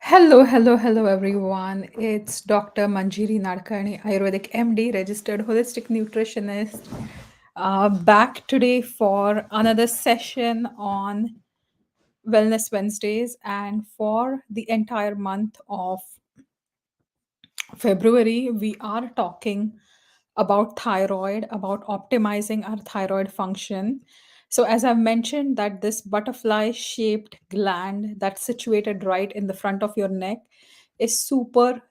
Hello, everyone. It's Dr. Manjiri Nadkarni, Ayurvedic MD, registered holistic nutritionist, back today for another session on Wellness Wednesdays. And for the entire month of February, we are talking about thyroid, about optimizing our thyroid function. So, as I've mentioned, that this butterfly shaped gland that's situated right in the front of your neck is super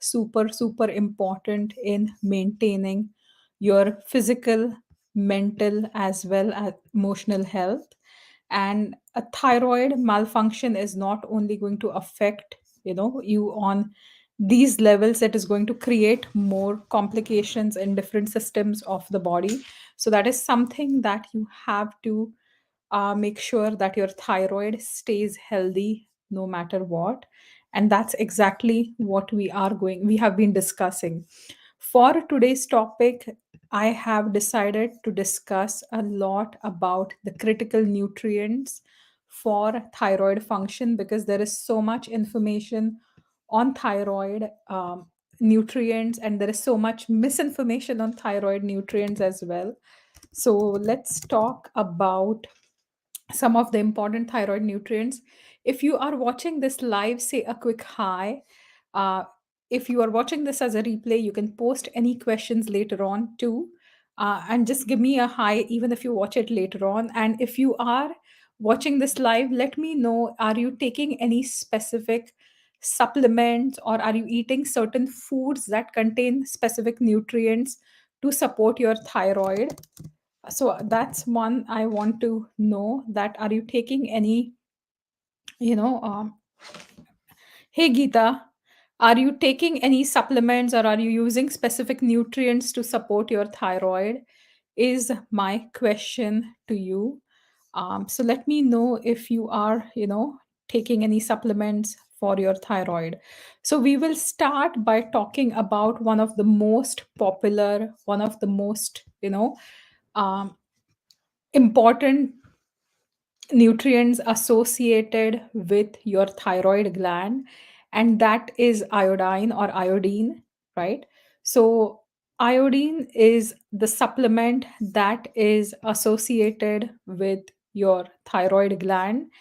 important in maintaining your physical, mental, as well as emotional health. And a thyroid malfunction is not only going to affect you on these levels, it is going to create more complications in different systems of the body. So that is something that you have to make sure that your thyroid stays healthy no matter what. And that's exactly what we have been discussing. For today's topic, I have decided to discuss a lot about the critical nutrients for thyroid function, because there is so much information on thyroid nutrients, and there is so much misinformation on thyroid nutrients as well. So let's talk about some of the important thyroid nutrients. If you are watching this live, say a quick hi. Uh, if you are watching this as a replay, you can post any questions later on too. And just give me a hi, even if you watch it later on. And if you are watching this live, let me know, are you taking any specific supplements, or are you eating certain foods that contain specific nutrients to support your thyroid? So that's one I want to know, that are you taking any, you know hey Geeta, are you taking any supplements, or are you using specific nutrients to support your thyroid, is my question to you. So let me know if you are taking any supplements for your thyroid. So we will start by talking about one of the most popular, one of the most um, important nutrients associated with your thyroid gland, and that is iodine or iodine, right? So iodine is the supplement that is associated with your thyroid gland,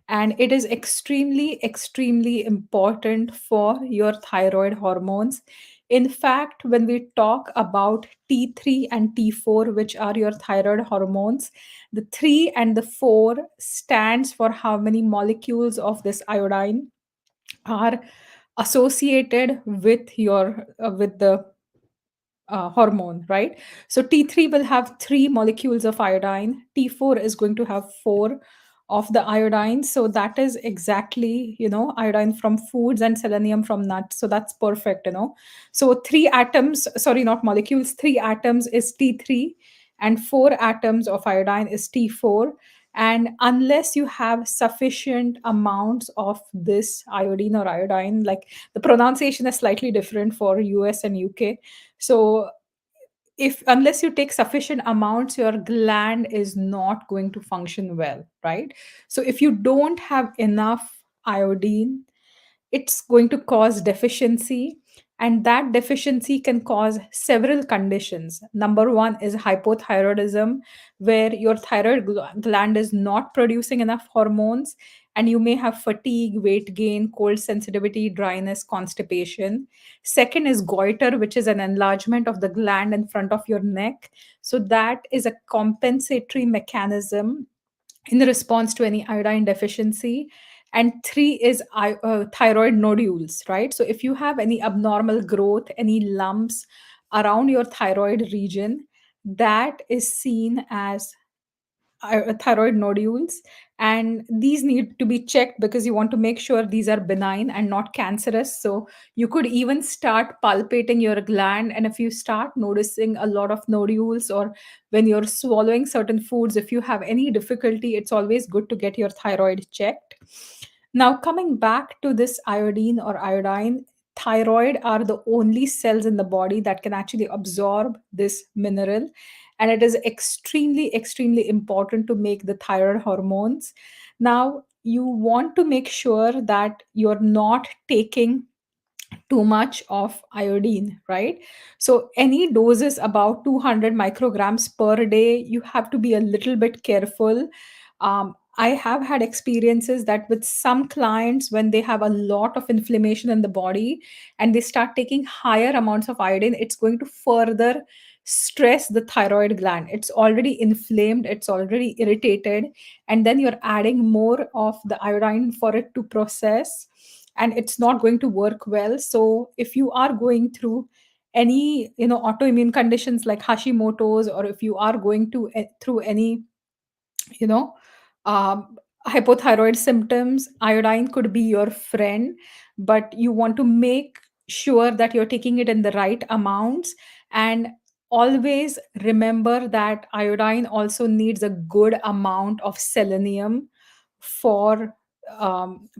and it is extremely important for your thyroid hormones. In fact, when we talk about T3 and T4, which are your thyroid hormones, the 3 and the 4 stands for how many molecules of this iodine are associated with your with the hormone, right? So T3 will have 3 molecules of iodine, T4 is going to have 4 of the iodine. So that is exactly, iodine from foods and selenium from nuts. So that's perfect. So 3 atoms, sorry, not molecules, 3 atoms is T3, and 4 atoms of iodine is T4. And unless you have sufficient amounts of this iodine or iodine, like the pronunciation is slightly different for US and UK. So if unless you take sufficient amounts, your gland is not going to function well, right? So if you don't have enough iodine, it's going to cause deficiency, and that deficiency can cause several conditions. Number one is hypothyroidism, where your thyroid gland is not producing enough hormones, and you may have fatigue, weight gain, cold sensitivity, dryness, constipation. Second is goiter, which is an enlargement of the gland in front of your neck. So that is a compensatory mechanism in response to any iodine deficiency. And three is thyroid nodules, right? So if you have any abnormal growth, any lumps around your thyroid region, that is seen as thyroid nodules, and these need to be checked because you want to make sure these are benign and not cancerous. So you could even start palpating your gland, and if you start noticing a lot of nodules, or when you're swallowing certain foods, if you have any difficulty, it's always good to get your thyroid checked. Now, coming back to this iodine or iodine, thyroid are the only cells in the body that can actually absorb this mineral, and it is extremely important to make the thyroid hormones. Now, you want to make sure that you're not taking too much of iodine, right? So any doses about 200 micrograms per day, you have to be a little bit careful. I have had experiences that with some clients, when they have a lot of inflammation in the body and they start taking higher amounts of iodine, it's going to further stress the thyroid gland. It's already inflamed, it's already irritated, and then you're adding more of the iodine for it to process, and it's not going to work well. So if you are going through any autoimmune conditions like Hashimoto's, or if you are going to through any you know um, hypothyroid symptoms, iodine could be your friend. But you want to make sure that you're taking it in the right amounts, and always remember that iodine also needs a good amount of selenium for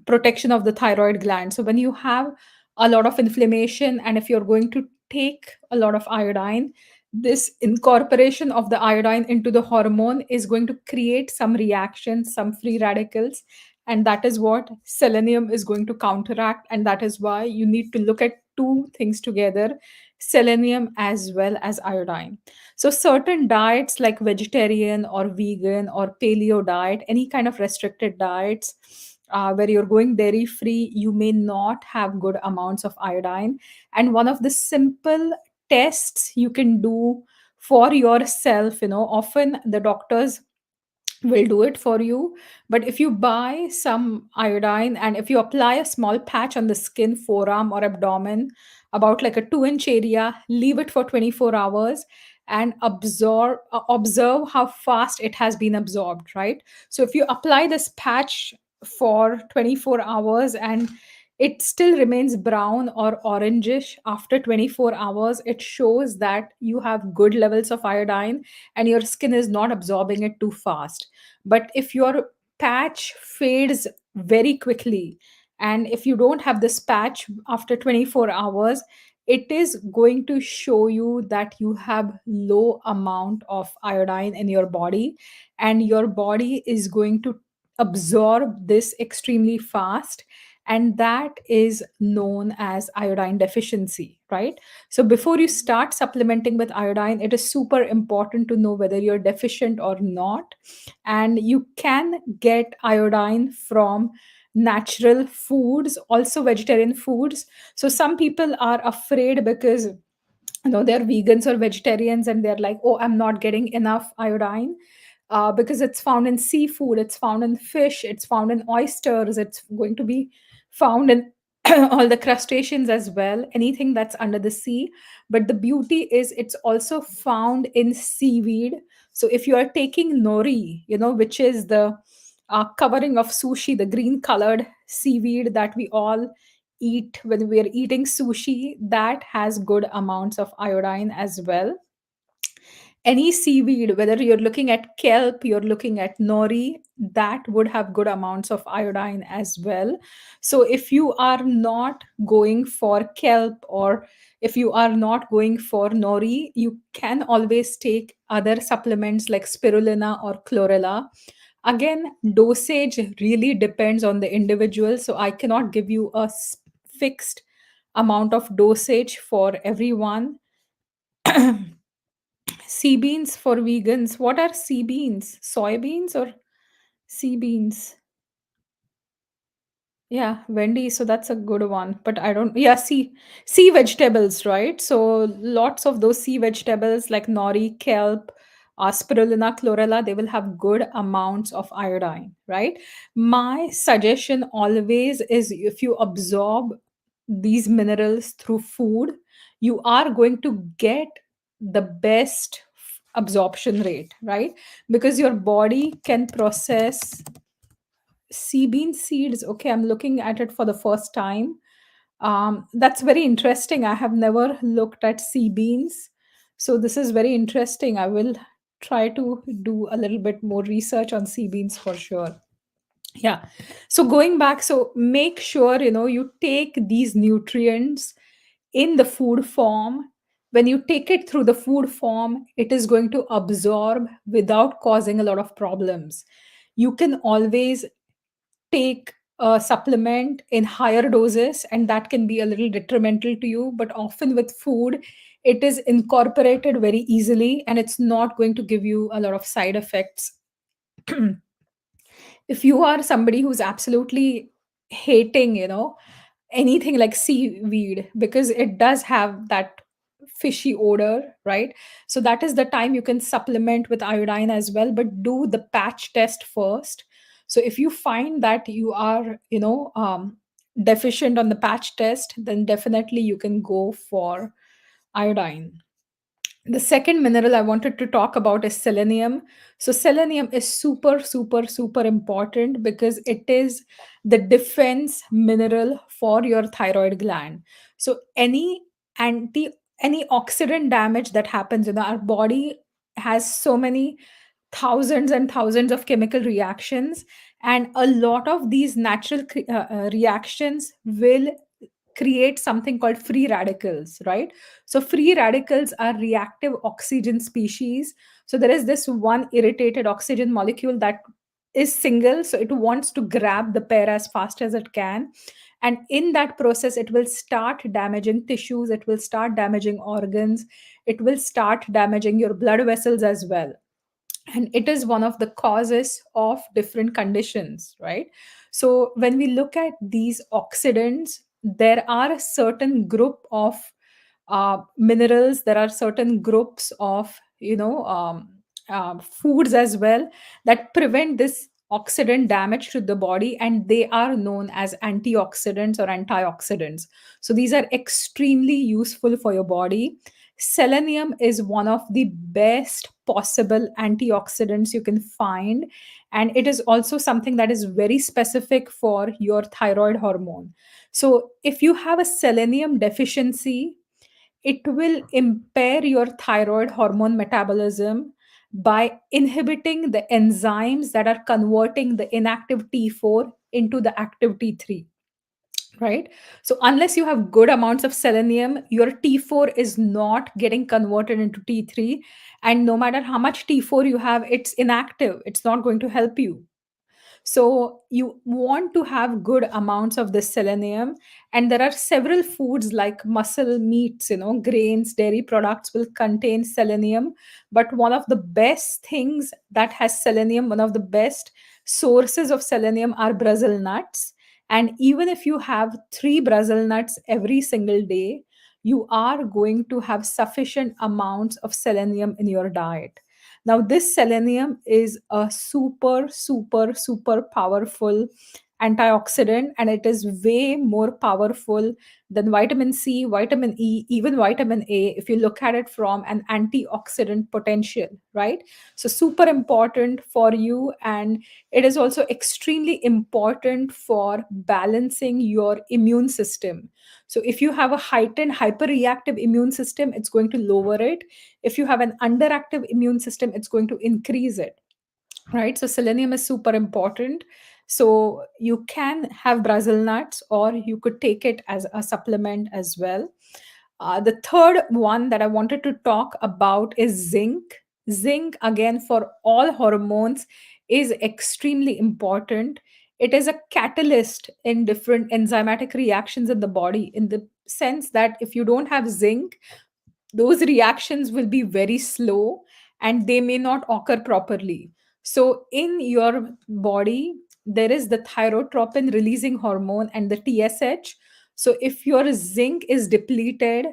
protection of the thyroid gland. So when you have a lot of inflammation, and if you're going to take a lot of iodine, this incorporation of the iodine into the hormone is going to create some reactions, some free radicals, and that is what selenium is going to counteract. And that is why you need to look at two things together: selenium as well as iodine. So certain diets like vegetarian or vegan or paleo diet, any kind of restricted diets, where you're going dairy free, you may not have good amounts of iodine. And one of the simple tests you can do for yourself, often the doctors will do it for you, but if you buy some iodine and if you apply a small patch on the skin, forearm or abdomen, about like a 2-inch area, leave it for 24 hours and observe how fast it has been absorbed, right? So if you apply this patch for 24 hours and it still remains brown or orangish after 24 hours, it shows that you have good levels of iodine and your skin is not absorbing it too fast. But if your patch fades very quickly, and if you don't have this patch after 24 hours, it is going to show you that you have low amount of iodine in your body, and your body is going to absorb this extremely fast, and that is known as iodine deficiency, right? So before you start supplementing with iodine, it is super important to know whether you're deficient or not. And you can get iodine from natural foods, also vegetarian foods. So some people are afraid because they're vegans or vegetarians and they're like, oh, I'm not getting enough iodine, because it's found in seafood, it's found in fish, it's found in oysters, it's going to be found in all the crustaceans as well, anything that's under the sea. But the beauty is it's also found in seaweed. So if you are taking nori, which is the covering of sushi, the green colored seaweed that we all eat when we are eating sushi, that has good amounts of iodine as well. Any seaweed, whether you're looking at kelp, you're looking at nori, that would have good amounts of iodine as well. So if you are not going for kelp, or if you are not going for nori, you can always take other supplements like spirulina or chlorella. Again, dosage really depends on the individual, so I cannot give you a fixed amount of dosage for everyone. Sea beans for vegans. What are sea beans? Soybeans or sea beans? Yeah, Wendy. So that's a good one. But I don't. Yeah, sea vegetables, right? So lots of those sea vegetables like nori, kelp, spirulina, chlorella, they will have good amounts of iodine, right? My suggestion always is if you absorb these minerals through food, you are going to get the best absorption rate, right? Because your body can process sea bean seeds. Okay, I'm looking at it for the first time. That's very interesting. I have never looked at sea beans. So this is very interesting. I will try to do a little bit more research on sea beans for sure. Yeah. So going back, so make sure you take these nutrients in the food form. When you take it through the food form, it is going to absorb without causing a lot of problems. You can always take a supplement in higher doses, and that can be a little detrimental to you. But often with food, it is incorporated very easily and it's not going to give you a lot of side effects. If you are somebody who's absolutely hating, anything like seaweed, because it does have that fishy odor, right? So that is the time you can supplement with iodine as well, but do the patch test first. So if you find that you are, deficient on the patch test, then definitely you can go for iodine. The second mineral I wanted to talk about is selenium. So, selenium is super, super, super important because it is the defense mineral for your thyroid gland. So, anti any oxidant damage that happens in our body has so many thousands and thousands of chemical reactions, and a lot of these natural reactions will create something called free radicals, right? So free radicals are reactive oxygen species. So there is this one irritated oxygen molecule that is single, so it wants to grab the pair as fast as it can, and in that process it will start damaging tissues, it will start damaging organs, it will start damaging your blood vessels as well, and it is one of the causes of different conditions, right? So when we look at these oxidants, there are a certain group of minerals, there are certain groups of foods as well that prevent this oxidant damage to the body, and they are known as antioxidants or antioxidants. So these are extremely useful for your body. Selenium is one of the best possible antioxidants you can find, and it is also something that is very specific for your thyroid hormone. So if you have a selenium deficiency, it will impair your thyroid hormone metabolism by inhibiting the enzymes that are converting the inactive T4 into the active T3, right? So unless you have good amounts of selenium, your T4 is not getting converted into T3, and no matter how much T4 you have, it's inactive, it's not going to help you. So you want to have good amounts of this selenium, and there are several foods like muscle meats, grains, dairy products will contain selenium. But one of the best things that has selenium, one of the best sources of selenium are Brazil nuts. And even if you have 3 Brazil nuts every single day, you are going to have sufficient amounts of selenium in your diet. Now, this selenium is a super, super, super powerful antioxidant, and it is way more powerful than vitamin C, vitamin E, even vitamin A, if you look at it from an antioxidant potential, right? So, super important for you, and it is also extremely important for balancing your immune system. So, if you have a heightened hyperreactive immune system, it's going to lower it. If you have an underactive immune system, it's going to increase it, right? So selenium is super important. So you can have Brazil nuts, or you could take it as a supplement as well. The third one that I wanted to talk about is zinc. Zinc, again, for all hormones, is extremely important. It is a catalyst in different enzymatic reactions in the body, in the sense that if you don't have zinc, those reactions will be very slow and they may not occur properly. So, in your body, there is the thyrotropin releasing hormone and the TSH. So, if your zinc is depleted,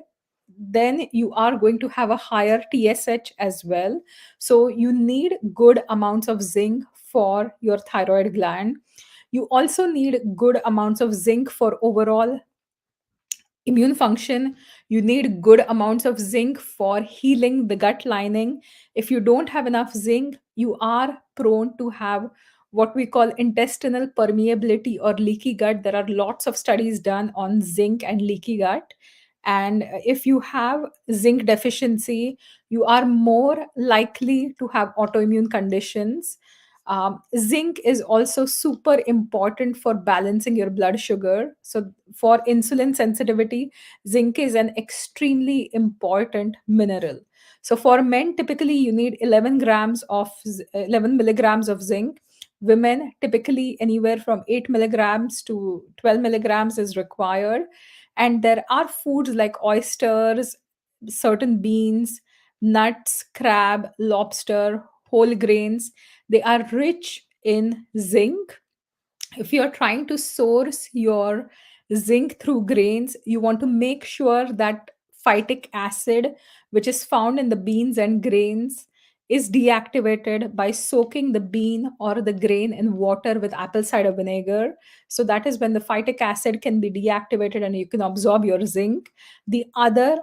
then you are going to have a higher TSH as well. So, you need good amounts of zinc for your thyroid gland. You also need good amounts of zinc for overall immune function. You need good amounts of zinc for healing the gut lining. If you don't have enough zinc, you are prone to have what we call intestinal permeability or leaky gut. There are lots of studies done on zinc and leaky gut, and if you have zinc deficiency, you are more likely to have autoimmune conditions. Zinc is also super important for balancing your blood sugar. So, for insulin sensitivity, zinc is an extremely important mineral. So, for men, typically you need 11 milligrams of zinc. Women, typically anywhere from 8 milligrams to 12 milligrams is required. And there are foods like oysters, certain beans, nuts, crab, lobster, whole grains. They are rich in zinc. If you're trying to source your zinc through grains, you want to make sure that phytic acid, which is found in the beans and grains, is deactivated by soaking the bean or the grain in water with apple cider vinegar. So that is when the phytic acid can be deactivated and you can absorb your zinc. The other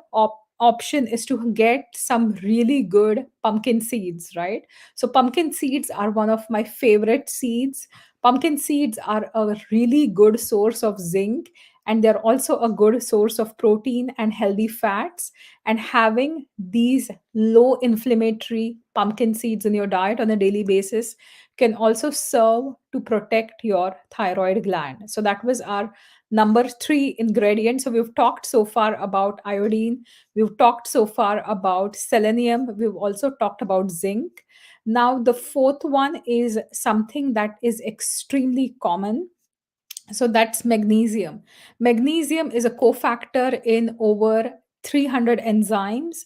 option is to get some really good pumpkin seeds, right? So pumpkin seeds are one of my favorite seeds. Pumpkin seeds are a really good source of zinc, and they're also a good source of protein and healthy fats. And having these low inflammatory pumpkin seeds in your diet on a daily basis can also serve to protect your thyroid gland. So that was our number three ingredient. So we've talked so far about iodine, we've talked so far about selenium, we've also talked about zinc. Now, the fourth one is something that is extremely common. So that's magnesium. Magnesium is a cofactor in over 300 enzymes,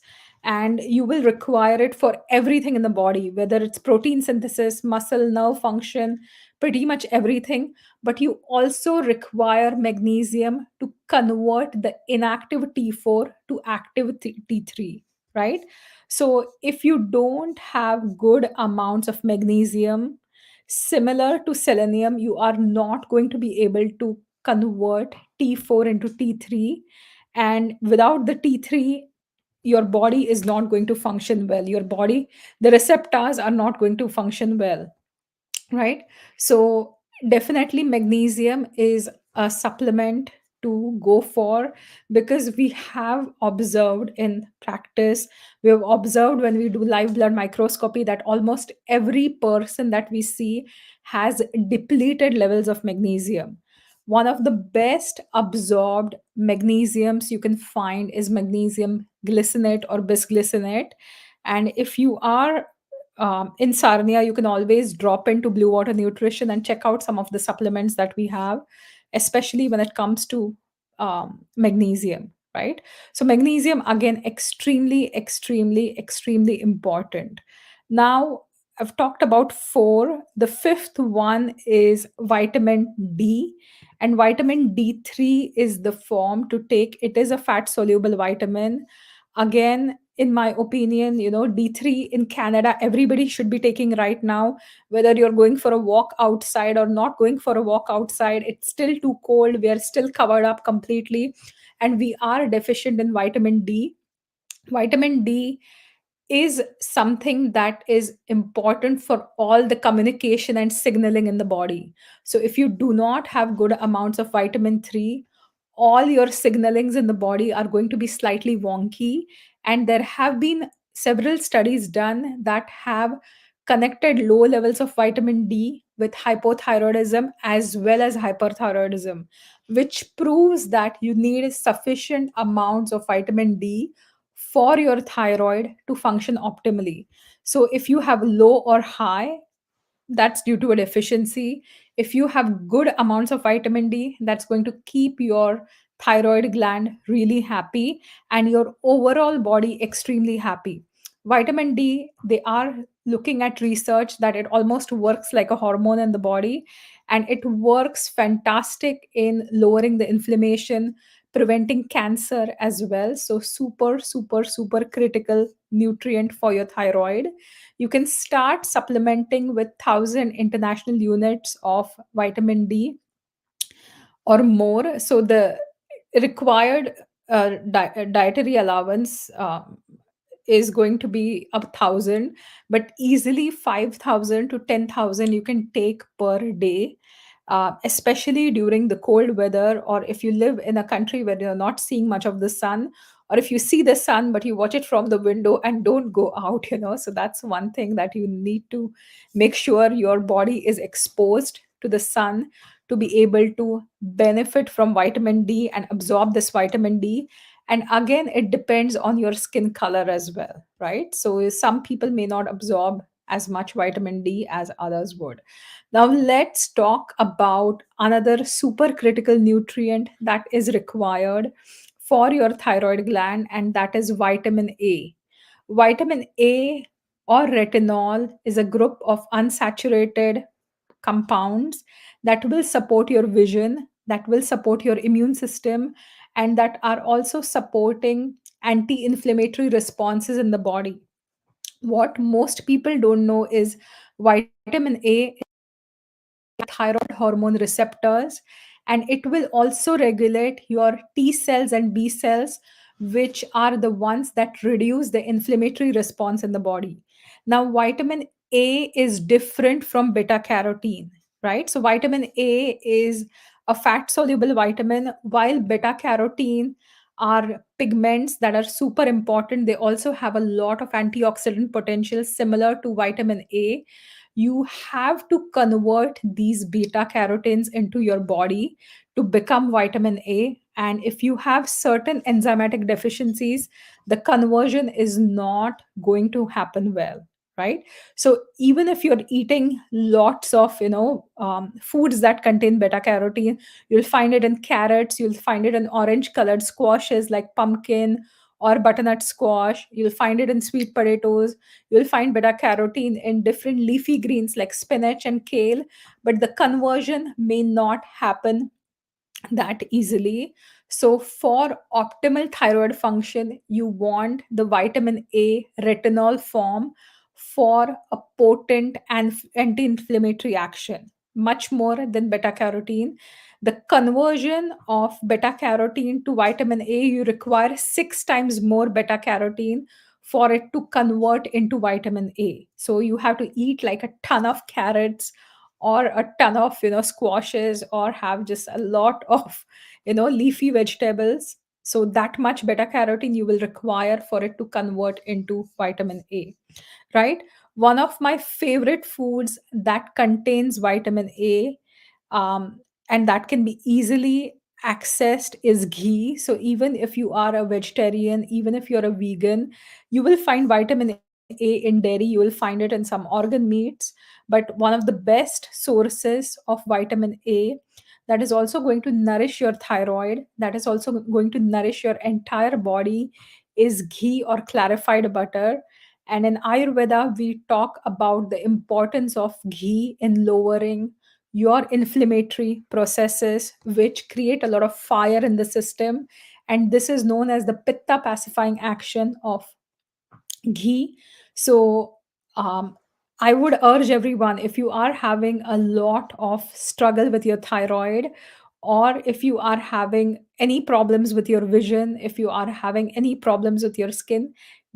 and you will require it for everything in the body, whether it's protein synthesis, muscle, nerve function, pretty much everything. But you also require magnesium to convert the inactive T4 to active T3, right? So if you don't have good amounts of magnesium, similar to selenium, you are not going to be able to convert T4 into T3. And without the T3, your body is not going to function well. Your body, the receptors are not going to function well, right? So definitely magnesium is a supplement to go for, because we have observed in practice, we have observed when we do live blood microscopy that almost every person that we see has depleted levels of magnesium. One of the best absorbed magnesiums you can find is magnesium glycinate or bisglycinate. And if you are in Sarnia, you can always drop into Blue Water Nutrition and check out some of the supplements that we have, especially when it comes to magnesium, right? So, magnesium, again, extremely, extremely, extremely important. Now, I've talked about four. The fifth one is vitamin D, and vitamin D3 is the form to take. It is a fat soluble vitamin. Again, in my opinion, D3 in Canada, everybody should be taking right now, whether you're going for a walk outside or not going for a walk outside. It's still too cold. We are still covered up completely, and we are deficient in vitamin D. Vitamin D is something that is important for all the communication and signaling in the body. So if you do not have good amounts of vitamin 3, all your signalings in the body are going to be slightly wonky. And there have been several studies done that have connected low levels of vitamin D with hypothyroidism as well as hyperthyroidism, which proves that you need sufficient amounts of vitamin D for your thyroid to function optimally. So if you have low or high, that's due to a deficiency. If you have good amounts of vitamin D, that's going to keep your thyroid gland really happy and your overall body extremely happy. Vitamin D, they are looking at research that it almost works like a hormone in the body, and it works fantastic in lowering the inflammation, preventing cancer as well. So super, super, super critical nutrient for your thyroid. You can start supplementing with 1,000 international units of vitamin D or more. So the required dietary allowance is going to be 1,000, but easily 5,000 to 10,000 you can take per day. Especially during the cold weather, or if you live in a country where you're not seeing much of the sun, or if you see the sun but you watch it from the window and don't go out, so that's one thing that you need to make sure your body is exposed to the sun to be able to benefit from vitamin D and absorb this vitamin D. And again, it depends on your skin color as well, right? So some people may not absorb as much vitamin D as others would. Now, let's talk about another super critical nutrient that is required for your thyroid gland, and that is vitamin A. Vitamin A or retinol is a group of unsaturated compounds that will support your vision, that will support your immune system, and that are also supporting anti inflammatory responses in the body. What most people don't know is vitamin A thyroid hormone receptors, and it will also regulate your T cells and B cells, which are the ones that reduce the inflammatory response in the body. Now, vitamin A is different from beta carotene, right? So, vitamin A is a fat soluble vitamin, while beta carotene are pigments that are super important. They also have a lot of antioxidant potential similar to vitamin A. You have to convert these beta carotenes into your body to become vitamin A. And if you have certain enzymatic deficiencies, the conversion is not going to happen well. Right. So even if you're eating lots of, foods that contain beta carotene, you'll find it in carrots, you'll find it in orange colored squashes like pumpkin or butternut squash, you'll find it in sweet potatoes, you'll find beta carotene in different leafy greens like spinach and kale, but the conversion may not happen that easily. So, for optimal thyroid function, you want the vitamin A retinol form for a potent and anti inflammatory action, much more than beta carotene. The conversion of beta carotene to vitamin A, you require 6 times more beta carotene for it to convert into vitamin A. So, you have to eat like a ton of carrots or a ton of squashes, or have just a lot of leafy vegetables. So that much beta carotene you will require for it to convert into vitamin A, right? One of my favorite foods that contains vitamin A, um, and that can be easily accessed, is ghee. So even if you are a vegetarian, even if you're a vegan, you will find vitamin A in dairy, you will find it in some organ meats. But one of the best sources of vitamin A that is also going to nourish your thyroid, that is also going to nourish your entire body, is ghee or clarified butter. And in Ayurveda, we talk about the importance of ghee in lowering your inflammatory processes, which create a lot of fire in the system. And this is known as the pitta pacifying action of ghee. So, I would urge everyone, if you are having a lot of struggle with your thyroid, or if you are having any problems with your vision, if you are having any problems with your skin,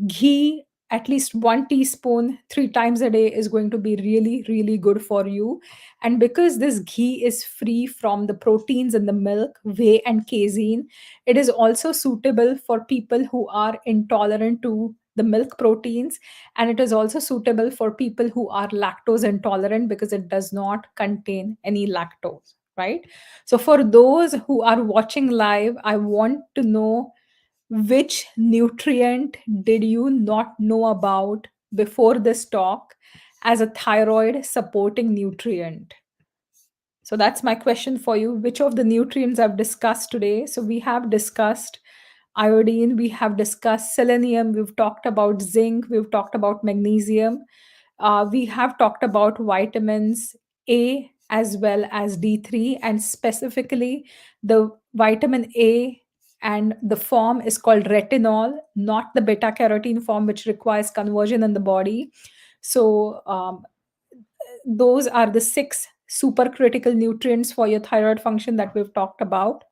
ghee, at least 1 teaspoon 3 times a day, is going to be really, really good for you. And because this ghee is free from the proteins in the milk, whey and casein, it is also suitable for people who are intolerant to the milk proteins, and it is also suitable for people who are lactose intolerant because it does not contain any lactose, right? So for those who are watching live, I want to know, which nutrient did you not know about before this talk as a thyroid supporting nutrient? So that's my question for you. Which of the nutrients I've discussed today? So we have discussed iodine, we have discussed selenium, we've talked about zinc, we've talked about magnesium, we have talked about vitamins A as well as D3, and specifically the vitamin A, and the form is called retinol, not the beta carotene form, which requires conversion in the body. So, those are the 6 supercritical nutrients for your thyroid function that we've talked about.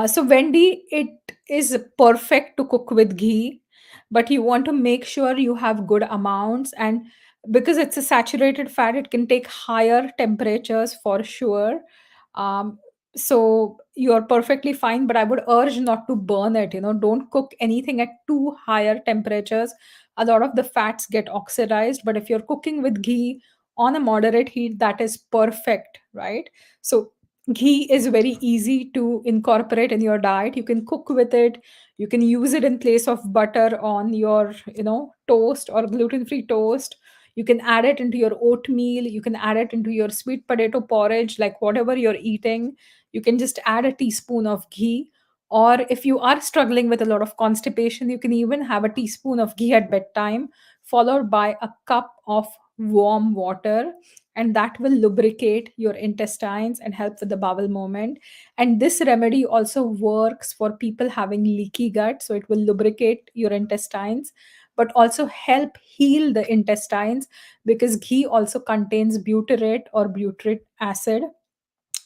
So, Wendy, it is perfect to cook with ghee, but you want to make sure you have good amounts. And because it's a saturated fat, it can take higher temperatures for sure. Um, so, you're perfectly fine, but I would urge not to burn it. Don't cook anything at too higher temperatures. A lot of the fats get oxidized, but if you're cooking with ghee on a moderate heat, that is perfect, right? So, Ghee is very easy to incorporate in your diet. You can cook with it. You can use it in place of butter on your, toast or gluten-free toast. You can add it into your oatmeal. You can add it into your sweet potato porridge, like whatever you're eating. You can just add a teaspoon of ghee. Or if you are struggling with a lot of constipation, you can even have a teaspoon of ghee at bedtime, followed by a cup of warm water, and that will lubricate your intestines and help with the bowel movement. And this remedy also works for people having leaky gut, so it will lubricate your intestines but also help heal the intestines, because ghee also contains butyrate or butyric acid.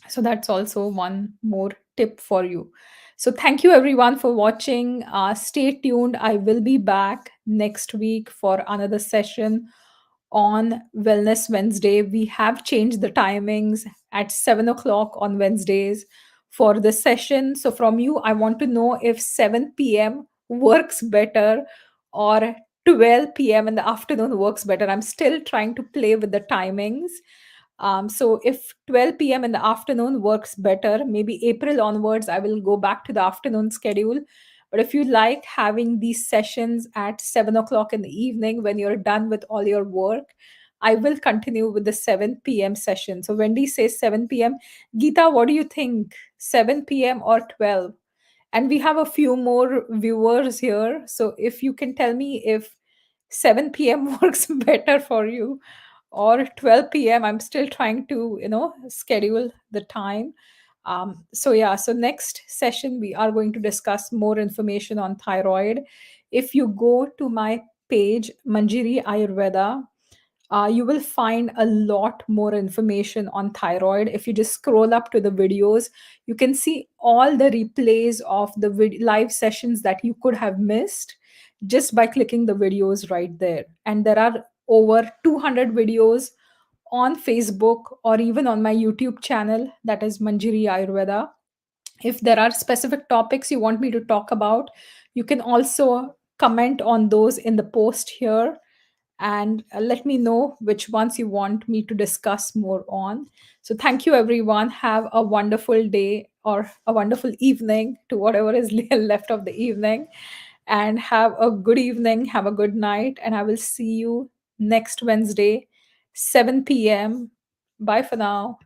So that's also one more tip for you. So thank you everyone for watching. Stay tuned. I will be back next week for another session on Wellness Wednesday. We have changed the timings at 7 o'clock on Wednesdays for this session. So from you, I want to know if 7 p.m. works better or 12 p.m. in the afternoon works better. I'm still trying to play with the timings. So if 12 p.m. in the afternoon works better, maybe April onwards, I will go back to the afternoon schedule. But if you like having these sessions at 7 o'clock in the evening when you're done with all your work, I will continue with the 7 p.m. session. So Wendy says 7 p.m. Geeta, what do you think? 7 p.m. or 12? And we have a few more viewers here. So if you can tell me if 7 p.m. works better for you or 12 p.m. I'm still trying to, schedule the time. So yeah, so next session we are going to discuss more information on thyroid. If you go to my page, Manjiri Ayurveda, you will find a lot more information on thyroid. If you just scroll up to the videos, you can see all the replays of the live sessions that you could have missed just by clicking the videos right there. And there are over 200 videos on Facebook or even on my YouTube channel, that is Manjiri Ayurveda. If there are specific topics you want me to talk about, you can also comment on those in the post here, and let me know which ones you want me to discuss more on. So, thank you, everyone. Have a wonderful day or a wonderful evening to whatever is left of the evening. And have a good evening, have a good night. And I will see you next Wednesday, 7 p.m. Bye for now.